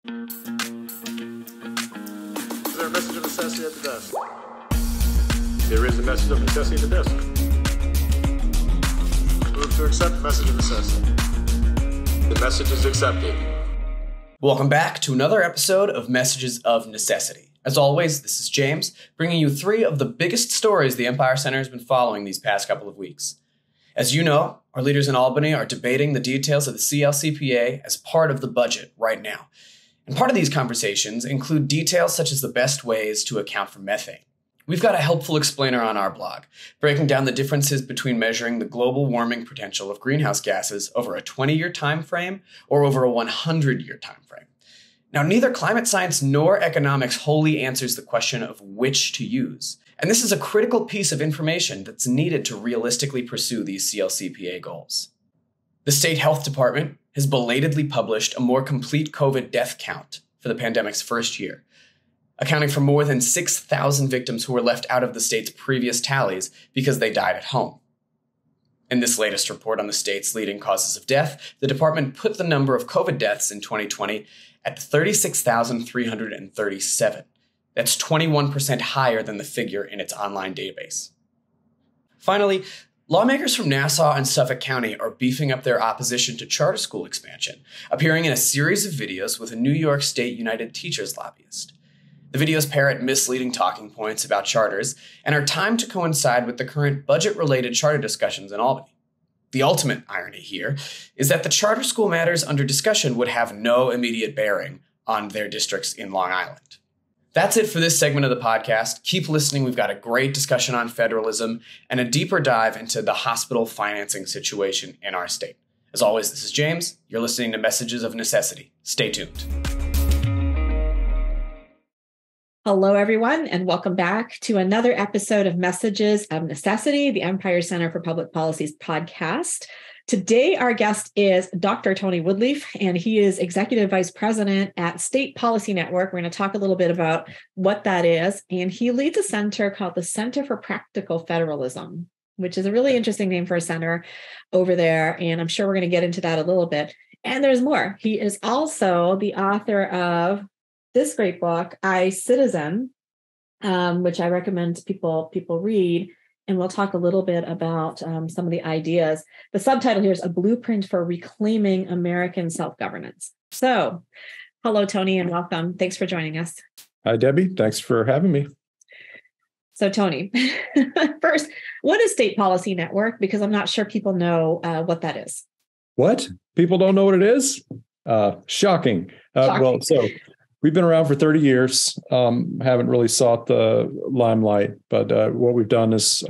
Is there a message of necessity at the desk? There is a message of necessity at the desk. Move to accept the message of necessity. The message is accepted. Welcome back to another episode of Messages of Necessity. As always, this is James, bringing you three of the biggest stories the Empire Center has been following these past couple of weeks. As you know, our leaders in Albany are debating the details of the CLCPA as part of the budget right now. And part of these conversations include details such as the best ways to account for methane. We've got a helpful explainer on our blog, breaking down the differences between measuring the global warming potential of greenhouse gases over a 20-year time frame or over a 100-year time frame. Now, neither climate science nor economics wholly answers the question of which to use. And this is a critical piece of information that's needed to realistically pursue these CLCPA goals. The State Health Department has belatedly published a more complete COVID death count for the pandemic's first year, accounting for more than 6,000 victims who were left out of the state's previous tallies because they died at home. In this latest report on the state's leading causes of death, the department put the number of COVID deaths in 2020 at 36,337. That's 21% higher than the figure in its online database. Finally, lawmakers from Nassau and Suffolk County are beefing up their opposition to charter school expansion, appearing in a series of videos with a New York State United Teachers lobbyist. The videos parrot misleading talking points about charters and are timed to coincide with the current budget-related charter discussions in Albany. The ultimate irony here is that the charter school matters under discussion would have no immediate bearing on their districts in Long Island. That's it for this segment of the podcast. Keep listening. We've got a great discussion on federalism and a deeper dive into the hospital financing situation in our state. As always, this is James. You're listening to Messages of Necessity. Stay tuned. Hello, everyone, and welcome back to another episode of Messages of Necessity, the Empire Center for Public Policy's podcast. Today, our guest is Dr. Tony Woodlief, and he is Executive Vice President at State Policy Network. We're going to talk a little bit about what that is, and he leads a center called the Center for Practical Federalism, which is a really interesting name for a center over there, and I'm sure we're going to get into that a little bit. And there's more. He is also the author of this great book, I, Citizen, which I recommend people read, and we'll talk a little bit about some of the ideas. The subtitle here is A Blueprint for Reclaiming American Self-Governance. So, hello, Tony, and welcome. Thanks for joining us. Hi, Debbie. Thanks for having me. So, Tony, first, what is State Policy Network? Because I'm not sure people know what that is. What? People don't know what it is? Shocking. Well, so we've been around for 30 years, haven't really sought the limelight, but what we've done is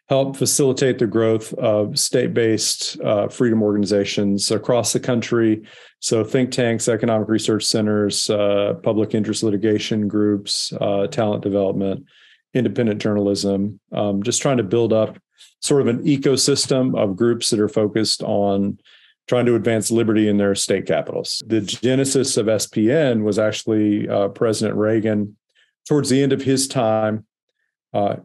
help facilitate the growth of state-based freedom organizations across the country. So think tanks, economic research centers, public interest litigation groups, talent development, independent journalism, just trying to build up sort of an ecosystem of groups that are focused on trying to advance liberty in their state capitals. The genesis of SPN was actually President Reagan, towards the end of his time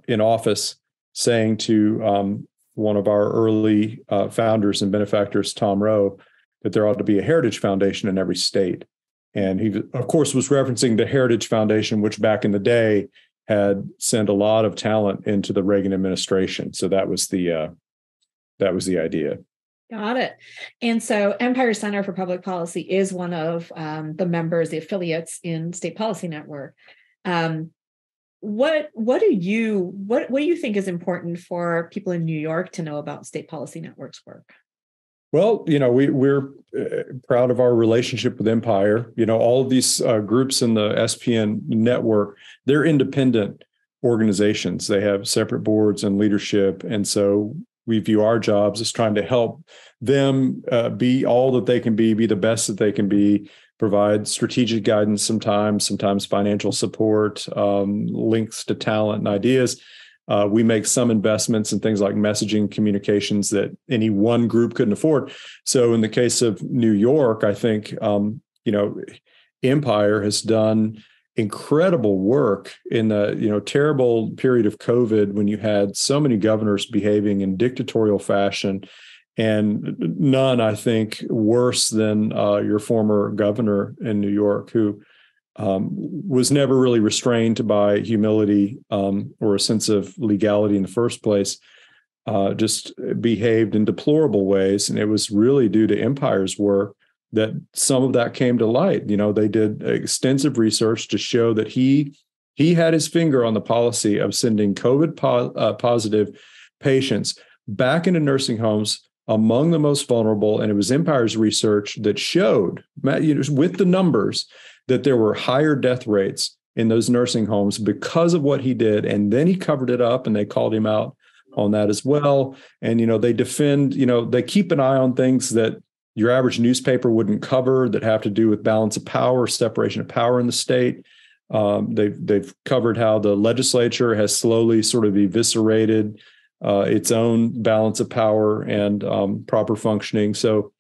in office, saying to one of our early founders and benefactors, Tom Rowe, that there ought to be a Heritage Foundation in every state. And he, of course, was referencing the Heritage Foundation, which back in the day had sent a lot of talent into the Reagan administration. So that was the idea. Got it. And so Empire Center for Public Policy is one of the members, the affiliates in State Policy Network. What do you think is important for people in New York to know about State Policy Network's work? Well, we're proud of our relationship with Empire. All of these groups in the SPN network, they're independent organizations. They have separate boards and leadership. And so we view our jobs as trying to help them be all that they can be the best that they can be, provide strategic guidance sometimes financial support, links to talent and ideas. We make some investments in things like messaging communications that any one group couldn't afford. So in the case of New York, I think, Empire has done incredible work in the terrible period of COVID when you had so many governors behaving in dictatorial fashion and none, I think, worse than your former governor in New York, who was never really restrained by humility or a sense of legality in the first place, just behaved in deplorable ways. And it was really due to Empire's work that some of that came to light. They did extensive research to show that he had his finger on the policy of sending COVID positive patients back into nursing homes among the most vulnerable. And it was Empire's research that showed, with the numbers, that there were higher death rates in those nursing homes because of what he did. And then he covered it up, and they called him out on that as well. And, they defend, they keep an eye on things that your average newspaper wouldn't cover that have to do with balance of power, separation of power in the state. They've covered how the legislature has slowly sort of eviscerated its own balance of power and proper functioning. So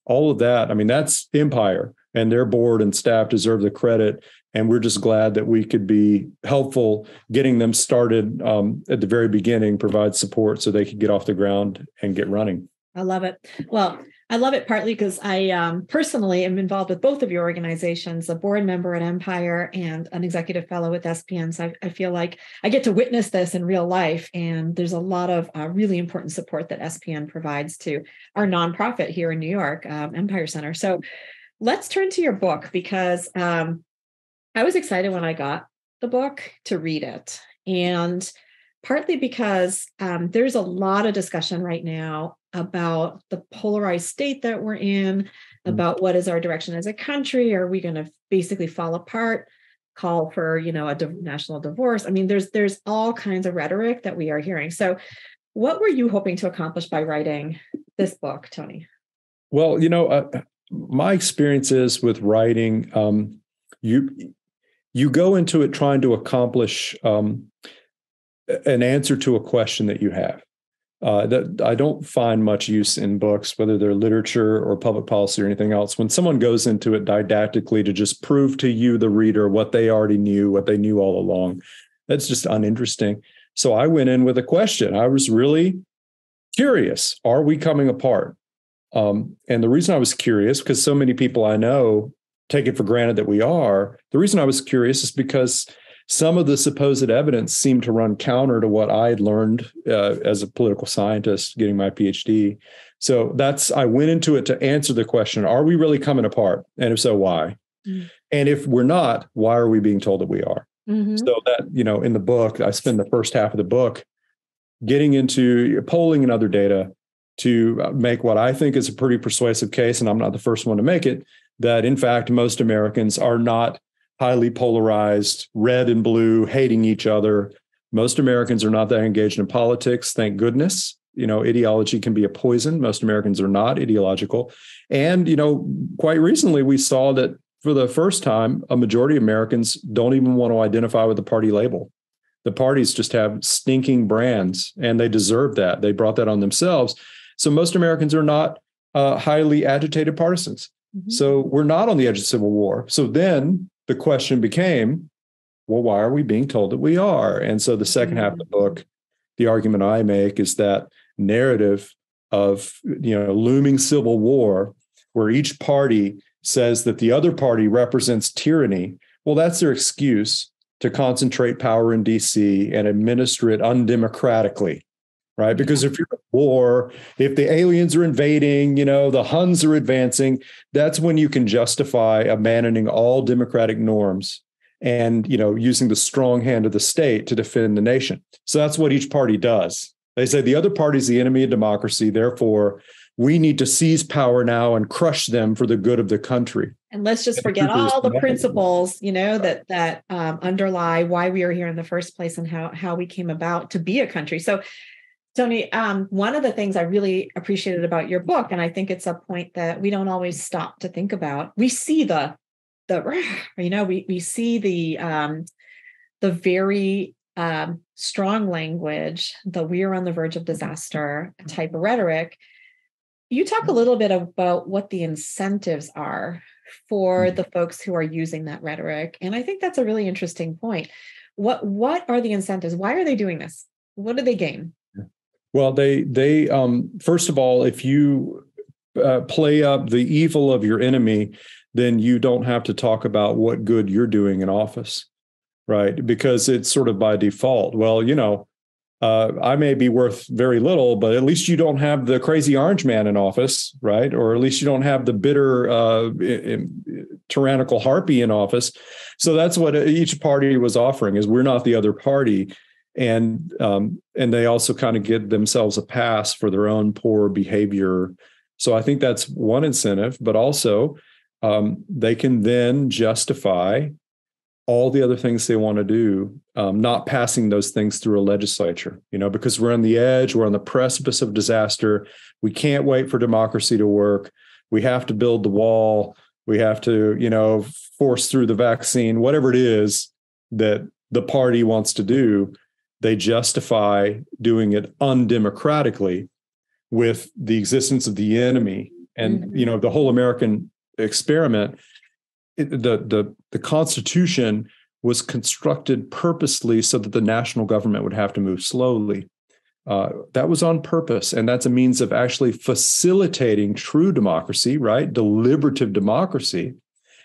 all of that, that's Empire, and their board and staff deserve the credit. And we're just glad that we could be helpful getting them started at the very beginning, provide support so they could get off the ground and get running. I love it. Well, I love it partly because I personally am involved with both of your organizations, a board member at Empire and an executive fellow with SPN. So I feel like I get to witness this in real life. And there's a lot of really important support that SPN provides to our nonprofit here in New York, Empire Center. So let's turn to your book, because I was excited when I got the book to read it. And partly because there's a lot of discussion right now about the polarized state that we're in, about what is our direction as a country. Are we going to basically fall apart, call for, a national divorce? There's all kinds of rhetoric that we are hearing. So what were you hoping to accomplish by writing this book, Tony? Well, my experiences with writing, you go into it trying to accomplish an answer to a question that you have. That I don't find much use in books, whether they're literature or public policy or anything else. When someone goes into it didactically to just prove to you, the reader, what they already knew, what they knew all along, that's just uninteresting. So I went in with a question. I was really curious. Are we coming apart? And the reason I was curious, because so many people I know take it for granted that we are, the reason I was curious is because some of the supposed evidence seemed to run counter to what I had learned as a political scientist getting my PhD. So I went into it to answer the question, are we really coming apart? And if so, why? Mm-hmm. And if we're not, why are we being told that we are? Mm-hmm. So that, in the book, I spend the first half of the book getting into polling and other data to make what I think is a pretty persuasive case, and I'm not the first one to make it, that in fact, most Americans are not highly polarized, red and blue, hating each other. Most Americans are not that engaged in politics, thank goodness. Ideology can be a poison. Most Americans are not ideological. And, quite recently, we saw that for the first time, a majority of Americans don't even want to identify with the party label. The parties just have stinking brands, and they deserve that. They brought that on themselves. So most Americans are not highly agitated partisans. Mm-hmm. So we're not on the edge of civil war. So then the question became, well, why are we being told that we are? And so the second half of the book, the argument I make is that narrative of, looming civil war, where each party says that the other party represents tyranny. Well, that's their excuse to concentrate power in DC and administer it undemocratically, right? Because if you're at war, if the aliens are invading, the Huns are advancing, that's when you can justify abandoning all democratic norms and, using the strong hand of the state to defend the nation. So that's what each party does. They say the other party is the enemy of democracy. Therefore, we need to seize power now and crush them for the good of the country. And let's just forget all the principles, that underlie why we are here in the first place and how we came about to be a country. So, Tony, one of the things I really appreciated about your book, and I think it's a point that we don't always stop to think about. We see we see the very strong language, the we are on the verge of disaster type of rhetoric. You talk a little bit about what the incentives are for the folks who are using that rhetoric. And I think that's a really interesting point. What are the incentives? Why are they doing this? What do they gain? Well, they first of all, if you play up the evil of your enemy, then you don't have to talk about what good you're doing in office, right? Because it's sort of by default. Well, I may be worth very little, but at least you don't have the crazy orange man in office, right? Or at least you don't have the bitter, tyrannical harpy in office. So that's what each party was offering: is we're not the other party, and they also kind of give themselves a pass for their own poor behavior. So I think that's one incentive, but also they can then justify all the other things they want to do, not passing those things through a legislature, because we're on the edge, we're on the precipice of disaster. We can't wait for democracy to work. We have to build the wall. We have to, force through the vaccine, whatever it is that the party wants to do. They justify doing it undemocratically with the existence of the enemy. And, the whole American experiment, the Constitution was constructed purposely so that the national government would have to move slowly. That was on purpose, and that's a means of actually facilitating true democracy, right? Deliberative democracy.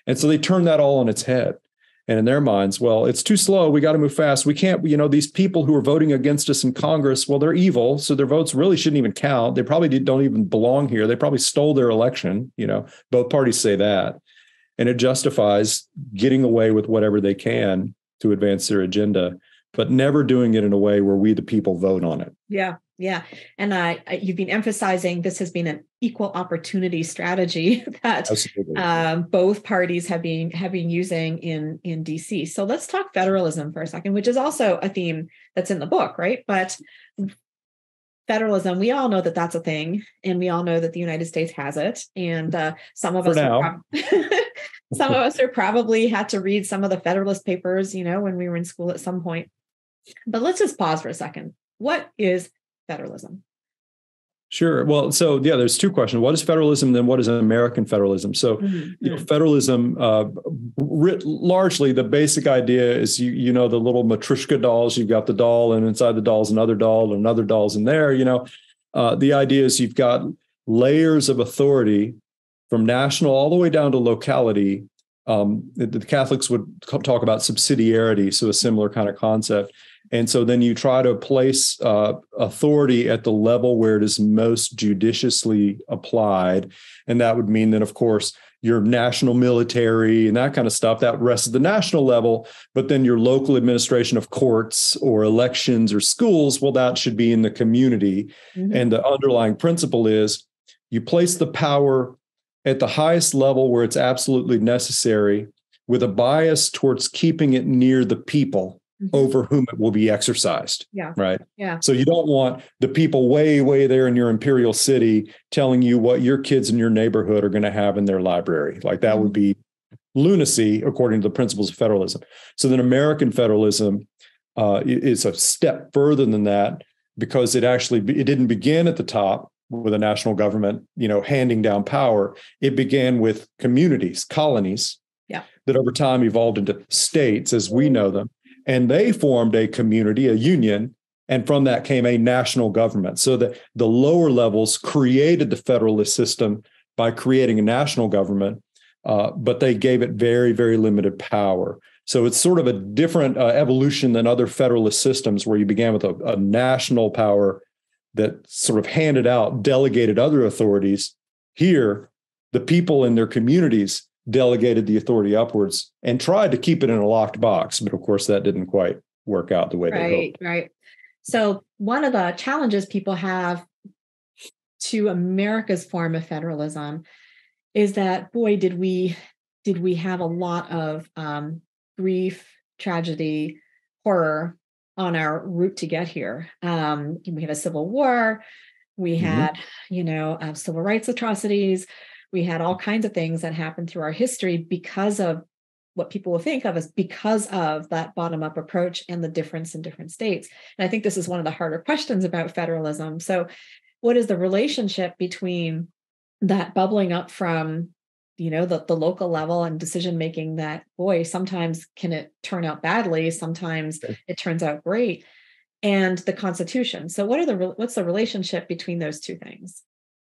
And so they turned that all on its head. And in their minds, well, it's too slow. We got to move fast. We can't, these people who are voting against us in Congress, well, they're evil. So their votes really shouldn't even count. They probably don't even belong here. They probably stole their election. Both parties say that. And it justifies getting away with whatever they can to advance their agenda, but never doing it in a way where we, the people, vote on it. Yeah. Yeah. And you've been emphasizing this has been an equal opportunity strategy that both parties have been using in DC. So let's talk federalism for a second, which is also a theme that's in the book, right? But federalism, we all know that that's a thing, and we all know that the United States has it. And some of us are probably had to read some of the Federalist Papers, when we were in school at some point. But let's just pause for a second. What is federalism? Sure. Well, so there's two questions. What is federalism? Then what is American federalism? So, federalism, largely the basic idea is, the little matryoshka dolls. You've got the doll, and inside the doll's another doll, and another doll's in there. The idea is you've got layers of authority from national all the way down to locality. The Catholics would talk about subsidiarity, so a similar kind of concept. And so then you try to place authority at the level where it is most judiciously applied. And that would mean that, of course, your national military and that kind of stuff, that rests at the national level. But then your local administration of courts or elections or schools, well, that should be in the community. And the underlying principle is you place the power at the highest level where it's absolutely necessary, with a bias towards keeping it near the people over whom it will be exercised. Yeah. Right. Yeah. So you don't want the people way, way there in your imperial city telling you what your kids in your neighborhood are going to have in their library. Like that would be lunacy according to the principles of federalism. So then American federalism is a step further than that, because it didn't begin at the top with a national government, handing down power. It began with communities, colonies, that over time evolved into states as we know them. And they formed a community, a union, and from that came a national government. So that the lower levels created the federalist system by creating a national government, but they gave it very, very limited power. So it's sort of a different evolution than other federalist systems, where you began with a national power that sort of handed out, delegated other authorities. Here, the people in their communities delegated the authority upwards and tried to keep it in a locked box. But of course, that didn't quite work out the way they hoped. Right. So one of the challenges people have to America's form of federalism is that, boy, did we have a lot of grief, tragedy, horror on our route to get here. We had a civil war. We had, civil rights atrocities. We had all kinds of things that happened through our history because of what people will think of as because of that bottom-up approach and the difference in different states. And I think this is one of the harder questions about federalism. So what is the relationship between that bubbling up from, the local level and decision-making that, boy, sometimes can it turn out badly, sometimes it turns out great, and the Constitution. So what's the relationship between those two things?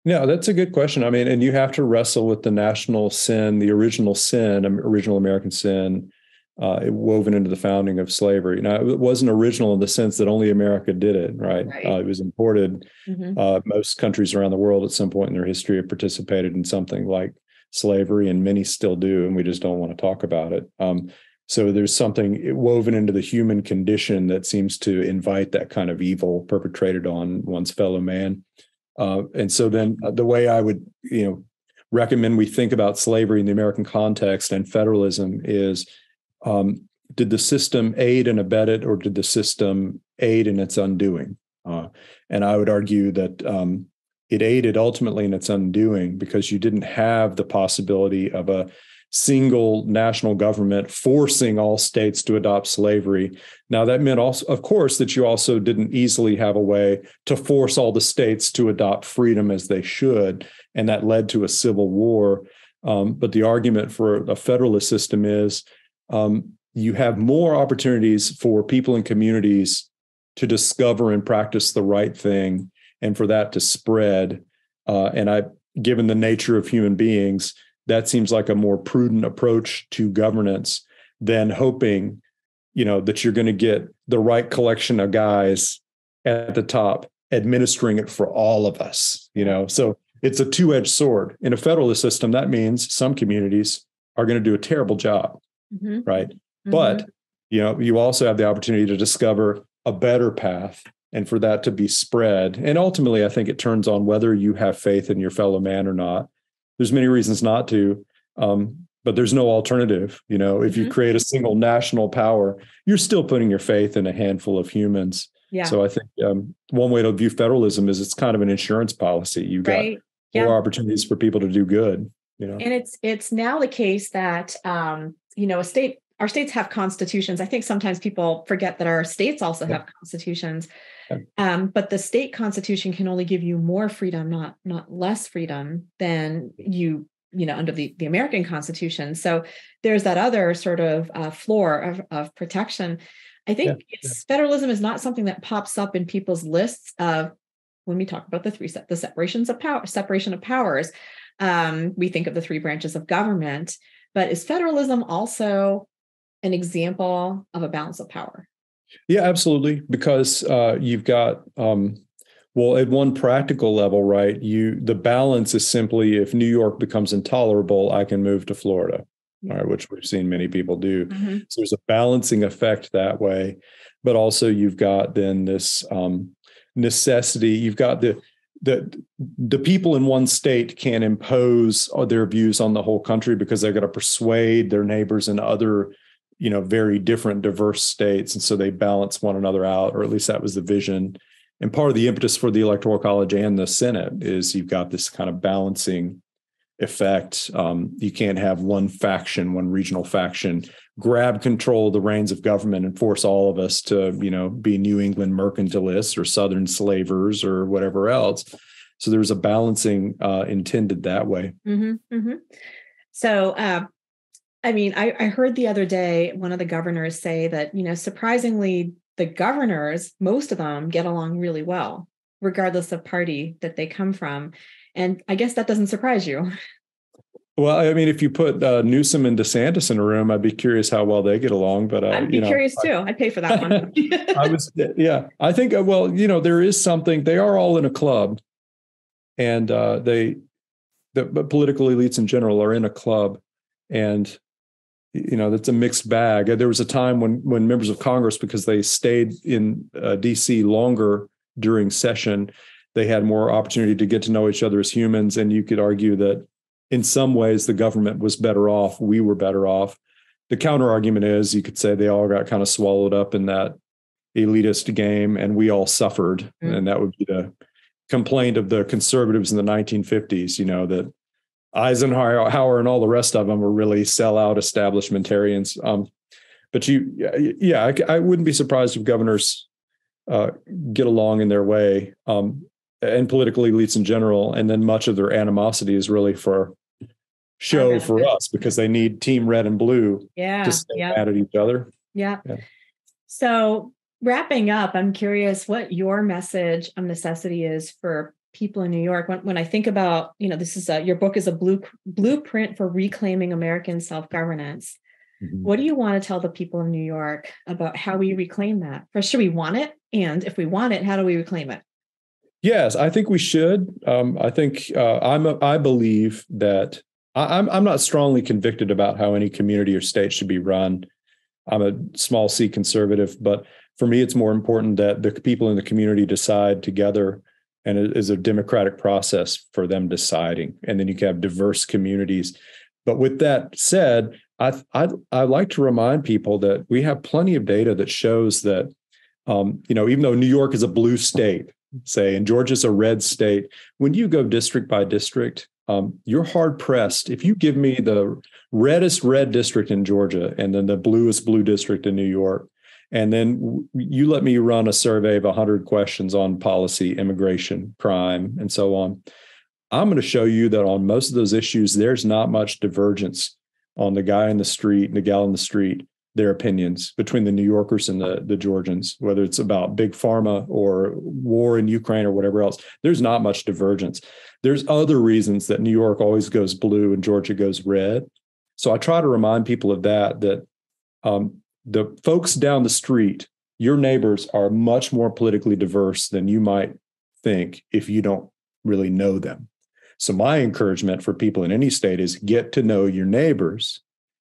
Yeah, that's a good question. I mean, and you have to wrestle with the national sin, the original sin, original American sin, woven into the founding of slavery. Now, it wasn't original in the sense that only America did it, right? It was imported. Most countries around the world at some point in their history have participated in something like slavery, and many still do, and we just don't want to talk about it. So there's something woven into the human condition that seems to invite that kind of evil perpetrated on one's fellow man. And so then the way I would, recommend we think about slavery in the American context and federalism is, did the system aid and abet it, or did the system aid in its undoing? And I would argue that it aided ultimately in its undoing, because you didn't have the possibility of a single national government forcing all states to adopt slavery. Now, that meant also, of course, that you also didn't easily have a way to force all the states to adopt freedom as they should, and that led to a civil war. But the argument for a federalist system is you have more opportunities for people and communities to discover and practice the right thing, and for that to spread. Given the nature of human beings, that seems like a more prudent approach to governance than hoping, that you're going to get the right collection of guys at the top administering it for all of us. So it's a two-edged sword. In a federalist system, that means some communities are going to do a terrible job, right? But you also have the opportunity to discover a better path, and for that to be spread. And ultimately, I think it turns on whether you have faith in your fellow man or not. There's many reasons not to, but there's no alternative. If you create a single national power, you're still putting your faith in a handful of humans. Yeah. So I think one way to view federalism is it's kind of an insurance policy. You've got more opportunities for people to do good. And it's now the case that our states have constitutions. I think sometimes people forget that our states also have constitutions. But the state constitution can only give you more freedom, not less freedom than under the American Constitution. So there's that other sort of floor of protection. I think federalism is not something that pops up in people's lists of when we talk about the separation of powers. We think of the three branches of government, but is federalism also an example of a balance of power? Yeah, absolutely. Because you've got, at one practical level, right, the balance is simply if New York becomes intolerable, I can move to Florida, right, which we've seen many people do. So there's a balancing effect that way. But also you've got then this necessity. You've got the people in one state can't impose their views on the whole country because they're going to persuade their neighbors in other very different, diverse states. And so they balance one another out, or at least that was the vision. And part of the impetus for the Electoral College and the Senate is you've got this kind of balancing effect. You can't have one regional faction, grab control of the reins of government and force all of us to, be New England mercantilists or Southern slavers or whatever else. So there's a balancing intended that way. So, I heard the other day, one of the governors say that, surprisingly, the governors, most of them get along really well, regardless of party that they come from. And I guess that doesn't surprise you. Well, if you put Newsom and DeSantis in a room, I'd be curious how well they get along. But I'd be curious too. I'd pay for that one. I think, there is something. They are all in a club, and the political elites in general are in a club, and that's a mixed bag. There was a time when members of Congress, because they stayed in D.C. longer during session, they had more opportunity to get to know each other as humans. And you could argue that in some ways the government was better off. We were better off. The counter argument is you could say they all got kind of swallowed up in that elitist game and we all suffered. And that would be the complaint of the conservatives in the 1950s, that Eisenhower and all the rest of them were really sellout establishmentarians. But I wouldn't be surprised if governors get along in their way, and political elites in general. And then much of their animosity is really for show for us, because they need team red and blue to stay mad at each other. Yeah. So wrapping up, I'm curious what your message of necessity is for people in New York. When I think about, this is your book is a blueprint for reclaiming American self-governance. Mm-hmm. What do you want to tell the people of New York about how we reclaim that? First, should we want it? And if we want it, how do we reclaim it? Yes, I think we should. I believe that I'm not strongly convicted about how any community or state should be run. I'm a small C conservative, but for me, it's more important that the people in the community decide together, and it is a democratic process for them deciding. And then you can have diverse communities. But with that said, I like to remind people that we have plenty of data that shows that, even though New York is a blue state, say, and Georgia's a red state, when you go district by district, you're hard pressed. If you give me the reddest red district in Georgia and then the bluest blue district in New York, and then you let me run a survey of 100 questions on policy, immigration, crime, and so on, I'm going to show you that on most of those issues, there's not much divergence on the guy in the street and the gal in the street, their opinions between the New Yorkers and the Georgians, whether it's about big pharma or war in Ukraine or whatever else. There's not much divergence. There's other reasons that New York always goes blue and Georgia goes red. So I try to remind people of that the folks down the street, your neighbors, are much more politically diverse than you might think if you don't really know them. So my encouragement for people in any state is get to know your neighbors,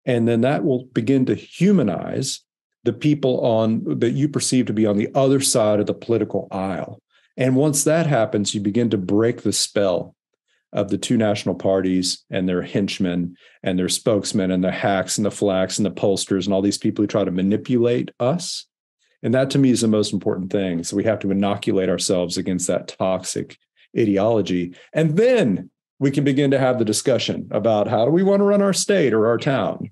and then that will begin to humanize the people that you perceive to be on the other side of the political aisle. And once that happens, you begin to break the spell of the two national parties and their henchmen and their spokesmen and the hacks and the flacks and the pollsters and all these people who try to manipulate us. And that to me is the most important thing. So we have to inoculate ourselves against that toxic ideology. And then we can begin to have the discussion about how do we want to run our state or our town.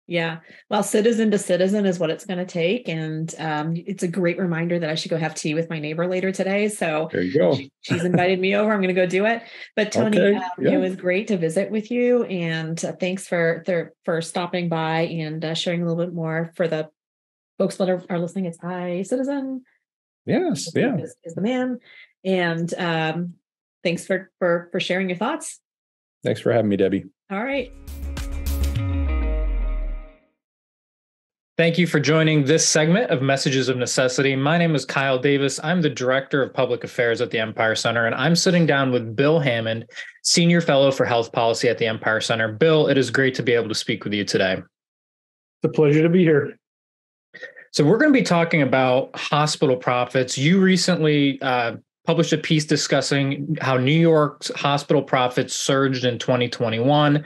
Yeah. Well, citizen to citizen is what it's going to take. And it's a great reminder that I should go have tea with my neighbor later today. So there you go. She's invited me over. I'm going to go do it. But Tony, It was great to visit with you. And thanks for stopping by and sharing a little bit more for the folks that are listening. It's iCitizen. Yes. Yeah. Is the man. And thanks for sharing your thoughts. Thanks for having me, Debbie. All right. Thank you for joining this segment of Messages of Necessity. My name is Kyle Davis. I'm the Director of Public Affairs at the Empire Center, and I'm sitting down with Bill Hammond, Senior Fellow for Health Policy at the Empire Center. Bill, it is great to be able to speak with you today. It's a pleasure to be here. So we're going to be talking about hospital profits. You recently published a piece discussing how New York's hospital profits surged in 2021.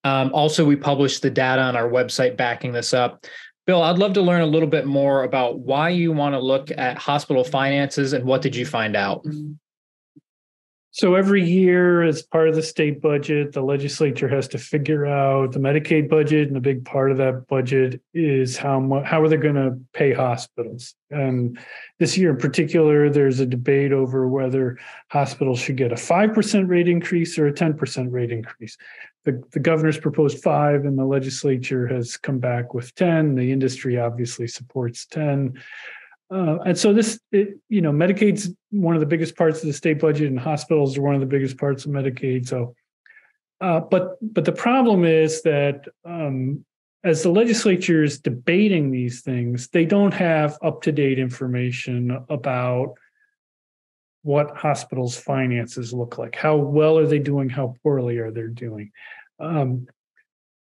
Also, we published the data on our website backing this up. Bill, I'd love to learn a little bit more about why you want to look at hospital finances and what did you find out? So every year, as part of the state budget, the legislature has to figure out the Medicaid budget, and a big part of that budget is how are they going to pay hospitals. And this year in particular, there's a debate over whether hospitals should get a 5% rate increase or a 10% rate increase. The governor's proposed 5, and the legislature has come back with 10. The industry obviously supports 10. And so Medicaid's one of the biggest parts of the state budget, and hospitals are one of the biggest parts of Medicaid. So, but the problem is that as the legislature is debating these things, they don't have up-to-date information about what hospitals' finances look like. How well are they doing? How poorly are they doing?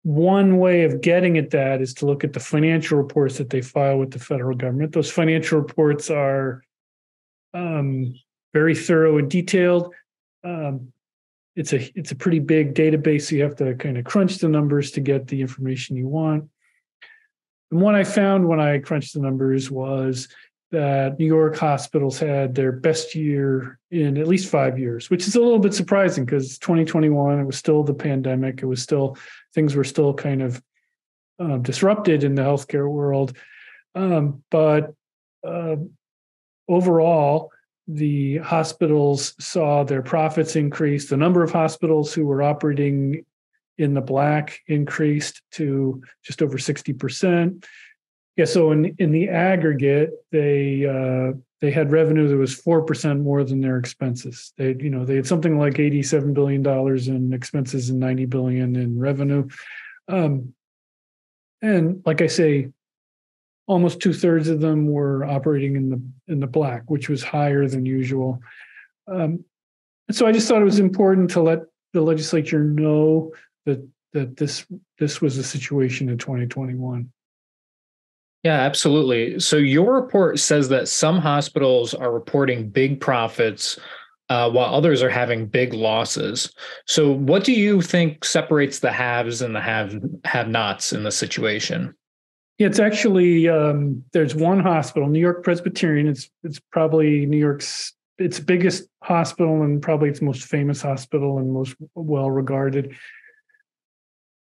One way of getting at that is to look at the financial reports that they file with the federal government. Those financial reports are very thorough and detailed. It's a pretty big database, so you have to kind of crunch the numbers to get the information you want. And what I found when I crunched the numbers was that New York hospitals had their best year in at least 5 years, which is a little bit surprising because 2021, it was still the pandemic. Things were still kind of disrupted in the healthcare world. But overall, the hospitals saw their profits increase. The number of hospitals who were operating in the black increased to just over 60%. Yeah, so in the aggregate, they had revenue that was 4% more than their expenses. They had something like $87 billion in expenses and $90 billion in revenue. And like I say, almost 2/3 of them were operating in the black, which was higher than usual. So I just thought it was important to let the legislature know that this was a situation in 2021. Yeah, absolutely. So your report says that some hospitals are reporting big profits while others are having big losses. So what do you think separates the haves and the have-nots in this situation? Yeah, it's actually there's one hospital, New York Presbyterian. It's probably New York's its biggest hospital and probably its most famous hospital and most well regarded.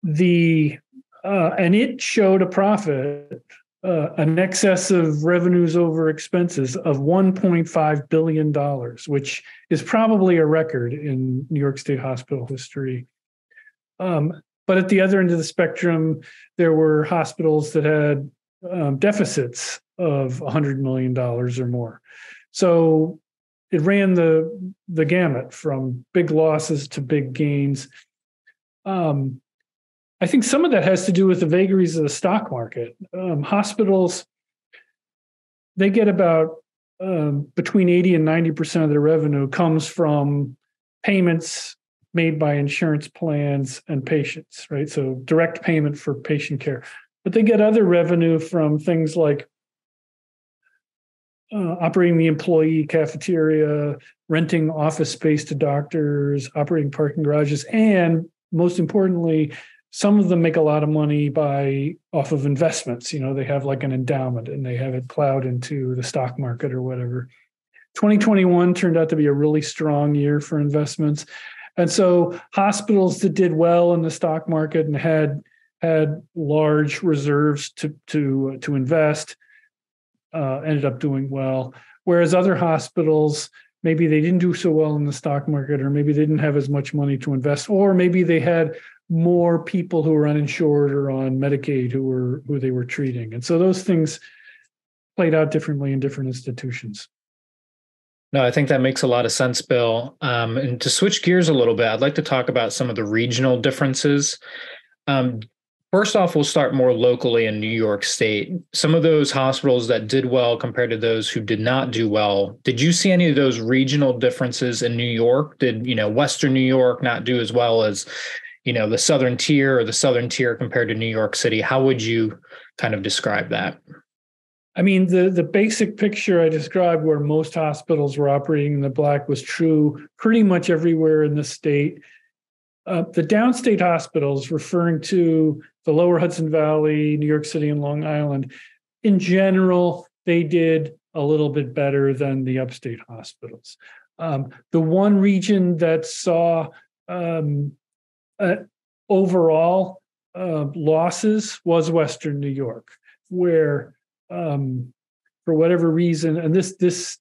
And it showed a profit, an excess of revenues over expenses of $1.5 billion, which is probably a record in New York State hospital history. But at the other end of the spectrum, there were hospitals that had deficits of $100 million or more. So it ran the gamut from big losses to big gains. I think some of that has to do with the vagaries of the stock market. Hospitals, they get about between 80 and 90% of their revenue comes from payments made by insurance plans and patients, right? So direct payment for patient care. But they get other revenue from things like operating the employee cafeteria, renting office space to doctors, operating parking garages, and most importantly, some of them make a lot of money off of investments. They have like an endowment and they have it plowed into the stock market or whatever. 2021 turned out to be a really strong year for investments. And so hospitals that did well in the stock market and had large reserves to invest ended up doing well. Whereas other hospitals, maybe they didn't do so well in the stock market, or maybe they didn't have as much money to invest, or maybe they had more people who were uninsured or on Medicaid who they were treating. And so those things played out differently in different institutions. No, I think that makes a lot of sense, Bill. And to switch gears a little bit, I'd like to talk about some of the regional differences. First off, we'll start more locally in New York State. Some of those hospitals that did well compared to those who did not do well. Did you see any of those regional differences in New York? Did, Western New York not do as well as, the Southern Tier, or the Southern Tier compared to New York City? How would you kind of describe that? I mean, the basic picture I described where most hospitals were operating in the black was true pretty much everywhere in the state. The downstate hospitals, referring to the lower Hudson Valley, New York City, and Long Island, in general, they did a little bit better than the upstate hospitals. The one region that saw overall losses was Western New York, where for whatever reason, and this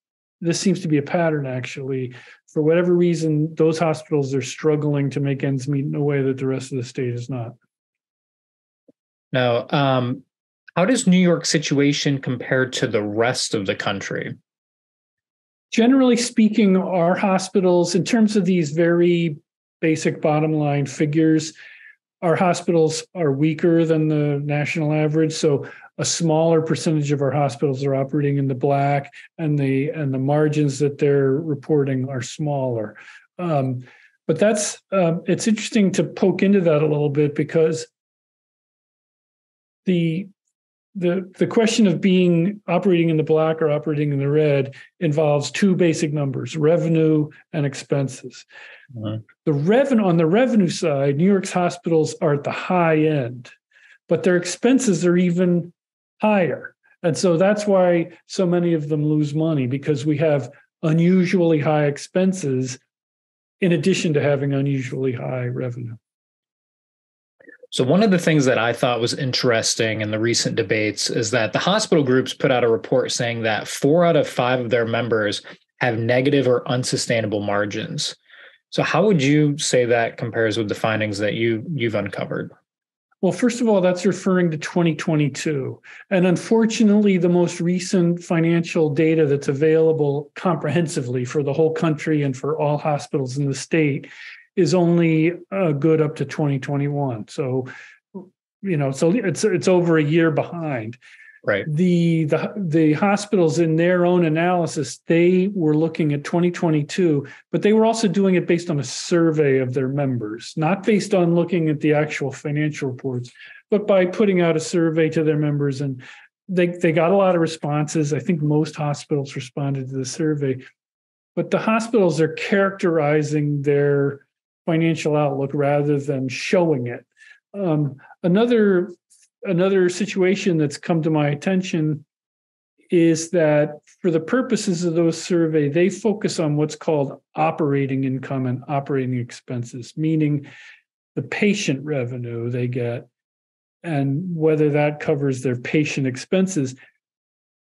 seems to be a pattern actually, for whatever reason, those hospitals are struggling to make ends meet in a way that the rest of the state is not. Now, how does New York's situation compare to the rest of the country? Generally speaking, our hospitals, in terms of these very basic bottom line figures, our hospitals are weaker than the national average. So a smaller percentage of our hospitals are operating in the black, and the margins that they're reporting are smaller. But that's it's interesting to poke into that a little bit, because the question of operating in the black or operating in the red involves two basic numbers: revenue and expenses. Mm-hmm. On the revenue side, New York's hospitals are at the high end, but their expenses are even higher. And so that's why so many of them lose money, because we have unusually high expenses in addition to having unusually high revenue. So one of the things that I thought was interesting in the recent debates is that the hospital groups put out a report saying that 4 out of 5 of their members have negative or unsustainable margins. So how would you say that compares with the findings that you've uncovered? Well, first of all, that's referring to 2022. And unfortunately, the most recent financial data that's available comprehensively for the whole country and for all hospitals in the state is only good up to 2021. So, so it's over a year behind. Right. The hospitals in their own analysis, they were looking at 2022, but they were also doing it based on a survey of their members, not based on looking at the actual financial reports, but by putting out a survey to their members. And they got a lot of responses. I think most hospitals responded to the survey, but the hospitals are characterizing their financial outlook rather than showing it. Another situation that's come to my attention is that for the purposes of those survey, they focus on what's called operating income and operating expenses, meaning the patient revenue they get and whether that covers their patient expenses.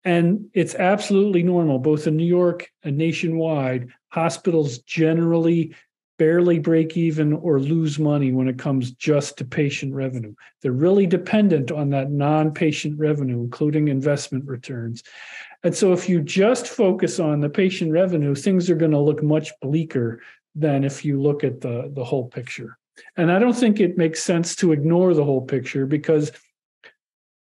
And it's absolutely normal, both in New York and nationwide, hospitals generally barely break even or lose money when it comes just to patient revenue. They're really dependent on that non-patient revenue, including investment returns. And so if you just focus on the patient revenue, things are going to look much bleaker than if you look at the whole picture. And I don't think it makes sense to ignore the whole picture because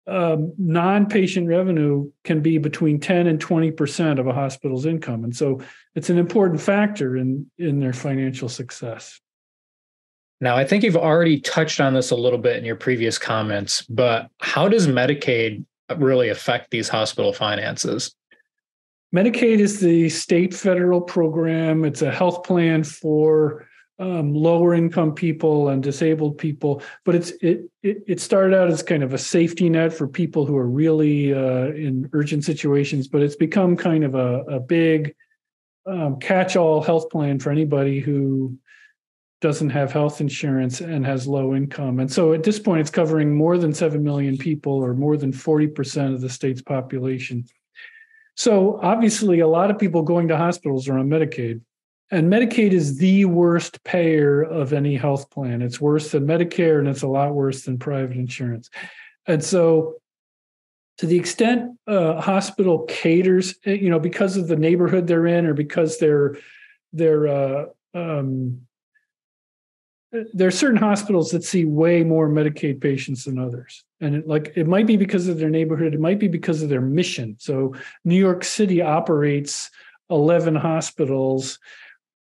non-patient revenue can be between 10 and 20% of a hospital's income. And so it's an important factor in their financial success. Now, I think you've already touched on this a little bit in your previous comments, but how does Medicaid really affect these hospital finances? Medicaid is the state federal program. It's a health plan for lower income people and disabled people, but it started out as kind of a safety net for people who are really in urgent situations, but it's become kind of a big catch-all health plan for anybody who doesn't have health insurance and has low income. And so at this point, it's covering more than 7 million people or more than 40% of the state's population. So obviously, a lot of people going to hospitals are on Medicaid. And Medicaid is the worst payer of any health plan. It's worse than Medicare, and it's a lot worse than private insurance. And so to the extent a hospital caters, because of the neighborhood they're in or because there are certain hospitals that see way more Medicaid patients than others. And it might be because of their neighborhood. It might be because of their mission. So New York City operates 11 hospitals.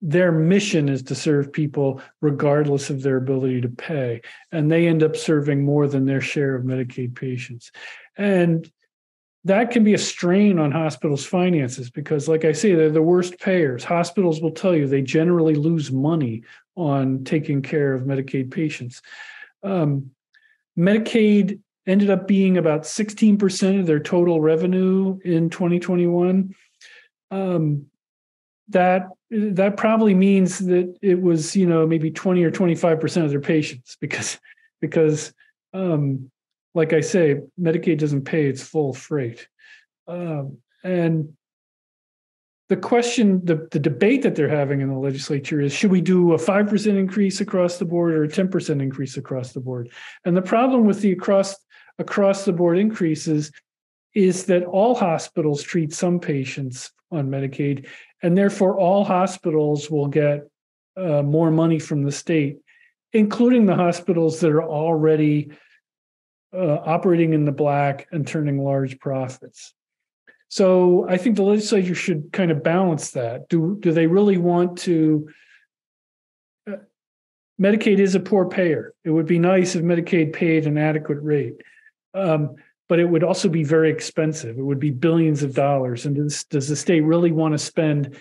Their mission is to serve people regardless of their ability to pay. And they end up serving more than their share of Medicaid patients. And that can be a strain on hospitals' finances because, like I say, they're the worst payers. Hospitals will tell you they generally lose money on taking care of Medicaid patients. Medicaid ended up being about 16% of their total revenue in 2021. That probably means that it was, maybe 20 or 25% of their patients because like I say, Medicaid doesn't pay its full freight. And the question, the debate that they're having in the legislature is, should we do a 5% increase across the board or a 10% increase across the board? And the problem with the across the board increases is that all hospitals treat some patients on Medicaid, and therefore all hospitals will get more money from the state, including the hospitals that are already operating in the black and turning large profits. So I think the legislature should kind of balance that. Do they really want to? Medicaid is a poor payer. It would be nice if Medicaid paid an adequate rate, but it would also be very expensive. It would be billions of dollars. And does the state really want to spend,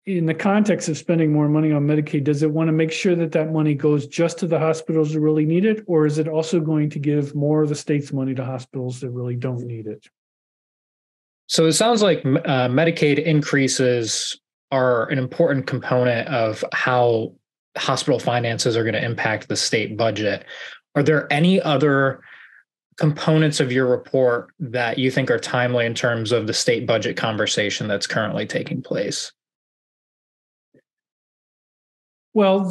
in the context of spending more money on Medicaid, does it want to make sure that that money goes just to the hospitals that really need it? Or is it also going to give more of the state's money to hospitals that really don't need it? So it sounds like Medicaid increases are an important component of how hospital finances are going to impact the state budget. Are there any other components of your report that you think are timely in terms of the state budget conversation that's currently taking place? Well,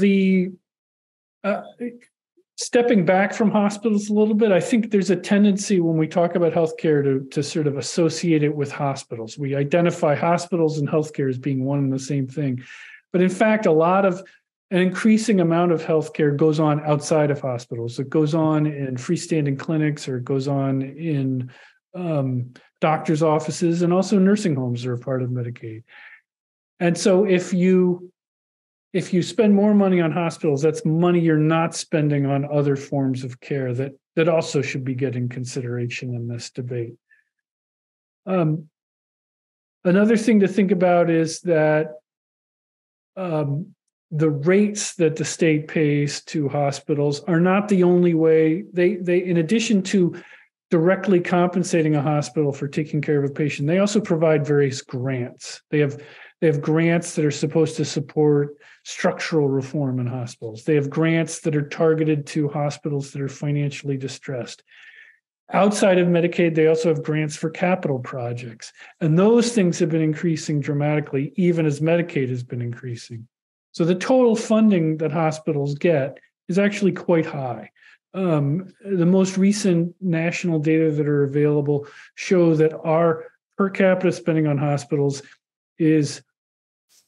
stepping back from hospitals a little bit, I think there's a tendency when we talk about healthcare to sort of associate it with hospitals. We identify hospitals and healthcare as being one and the same thing. But in fact, an increasing amount of healthcare goes on outside of hospitals. It goes on in freestanding clinics, or it goes on in doctors' offices, and also nursing homes are a part of Medicaid. And so if you spend more money on hospitals, that's money you're not spending on other forms of care that also should be getting consideration in this debate. Another thing to think about is that the rates that the state pays to hospitals are not the only way. They in addition to directly compensating a hospital for taking care of a patient, they also provide various grants. They have grants that are supposed to support structural reform in hospitals. They have grants that are targeted to hospitals that are financially distressed. Outside of Medicaid, they also have grants for capital projects. And those things have been increasing dramatically, even as Medicaid has been increasing. So the total funding that hospitals get is actually quite high. The most recent national data that are available show that our per capita spending on hospitals is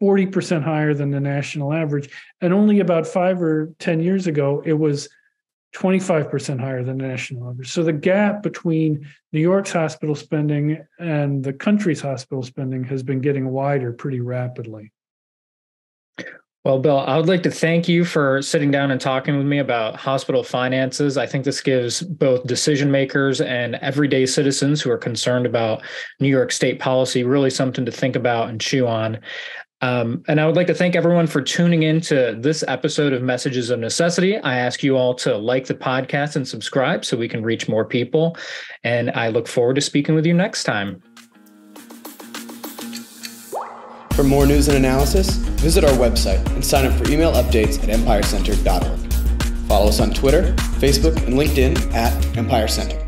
40% higher than the national average. And only about 5 or 10 years ago, it was 25% higher than the national average. So the gap between New York's hospital spending and the country's hospital spending has been getting wider pretty rapidly. Well, Bill, I would like to thank you for sitting down and talking with me about hospital finances. I think this gives both decision makers and everyday citizens who are concerned about New York state policy really something to think about and chew on. And I would like to thank everyone for tuning in to this episode of Messages of Necessity. I ask you all to like the podcast and subscribe so we can reach more people. And I look forward to speaking with you next time. For more news and analysis, visit our website and sign up for email updates at empirecenter.org. Follow us on Twitter, Facebook, and LinkedIn at Empire Center.